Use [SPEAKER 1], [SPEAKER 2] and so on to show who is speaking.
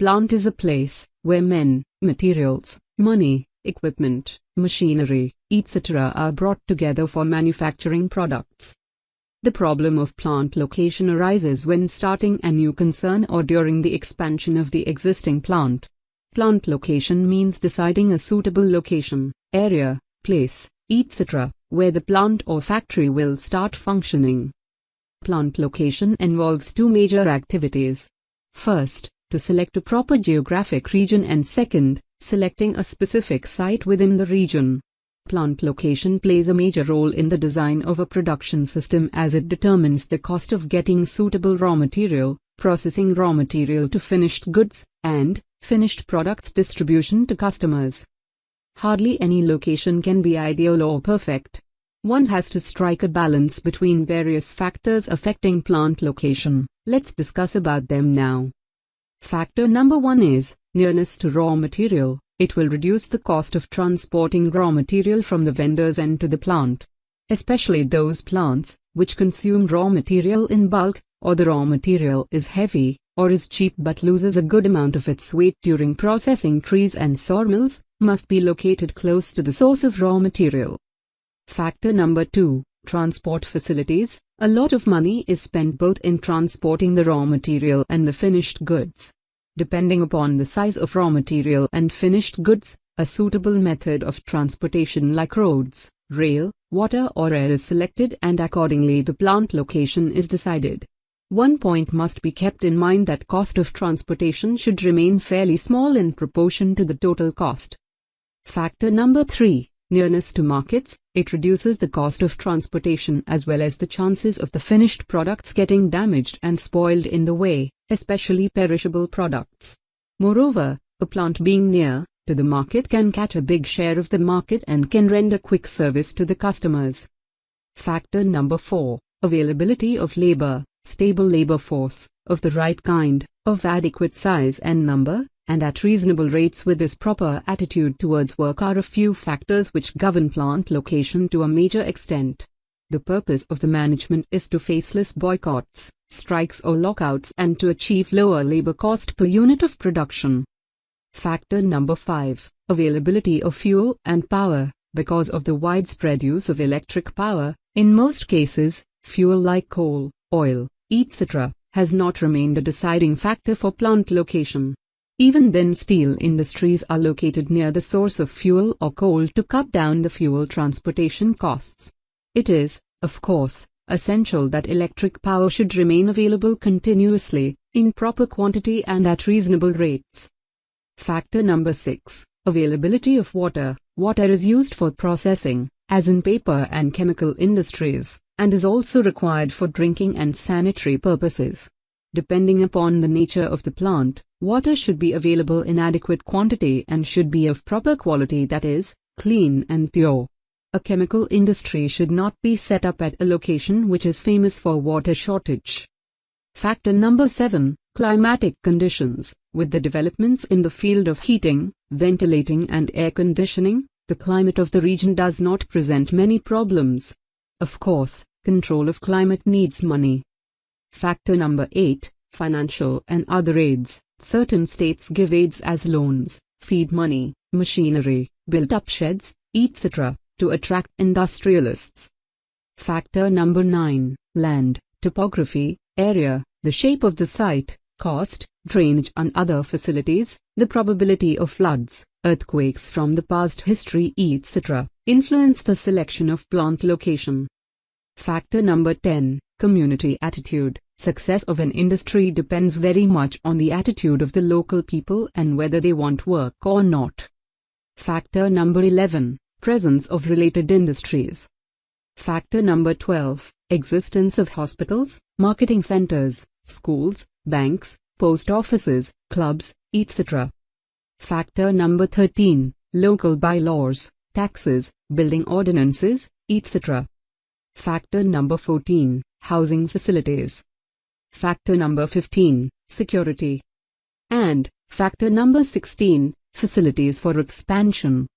[SPEAKER 1] plant is a place where men, materials, money, equipment, machinery, etc. are brought together for manufacturing products. The problem of plant location arises when starting a new concern or during the expansion of the existing plant. Plant location means deciding a suitable location, area, place, etc., where the plant or factory will start functioning. Plant location involves two major activities. First, to select a proper geographic region, and second, selecting a specific site within the region. Plant location plays a major role in the design of a production system as it determines the cost of getting suitable raw material, processing raw material to finished goods, and finished products distribution to customers. Hardly any location can be ideal or perfect. One has to strike a balance between various factors affecting plant location. Let's discuss about them now. Factor number 1 is nearness to raw material. It will reduce the cost of transporting raw material from the vendor's end to the plant. Especially those plants which consume raw material in bulk, or the raw material is heavy, or is cheap but loses a good amount of its weight during processing. Trees and sawmills must be located close to the source of raw material. Factor number 2, transport facilities. A lot of money is spent both in transporting the raw material and the finished goods. Depending upon the size of raw material and finished goods, a suitable method of transportation like roads, rail, water or air is selected, and accordingly the plant location is decided. One point must be kept in mind that cost of transportation should remain fairly small in proportion to the total cost. Factor number 3, nearness to markets. It reduces the cost of transportation as well as the chances of the finished products getting damaged and spoiled in the way, especially perishable products. Moreover, a plant being near to the market can catch a big share of the market and can render quick service to the customers. Factor number 4, availability of labor. Stable labor force, of the right kind, of adequate size and number, and at reasonable rates with this proper attitude towards work are a few factors which govern plant location to a major extent. The purpose of the management is to face less boycotts, strikes or lockouts, and to achieve lower labor cost per unit of production. Factor number 5, availability of fuel and power. Because of the widespread use of electric power, in most cases, fuel like coal, oil, etc., has not remained a deciding factor for plant location. Even then, steel industries are located near the source of fuel or coal to cut down the fuel transportation costs. It is, of course, essential that electric power should remain available continuously, in proper quantity and at reasonable rates. Factor number 6, availability of water. Water is used for processing, as in paper and chemical industries, and is also required for drinking and sanitary purposes. Depending upon the nature of the plant, water should be available in adequate quantity and should be of proper quality, that is, clean and pure. A chemical industry should not be set up at a location which is famous for water shortage. Factor number 7, climatic conditions. With the developments in the field of heating, ventilating and air conditioning, the climate of the region does not present many problems. Of course, control of climate needs money. Factor number 8, financial and other aids. Certain states give aids as loans, feed money, machinery, build up sheds, etc., to attract industrialists. Factor number 9, land, topography, area, the shape of the site, cost, drainage and other facilities, the probability of floods, earthquakes from the past history, etc., influence the selection of plant location. Factor number 10, community attitude. Success of an industry depends very much on the attitude of the local people and whether they want work or not. Factor number 11, presence of related industries. Factor number 12, existence of hospitals, marketing centers, schools, banks, post offices, clubs, etc. Factor number 13, local bylaws, taxes, building ordinances, etc. Factor number 14, housing facilities. Factor number 15, security. And factor number 16, facilities for expansion.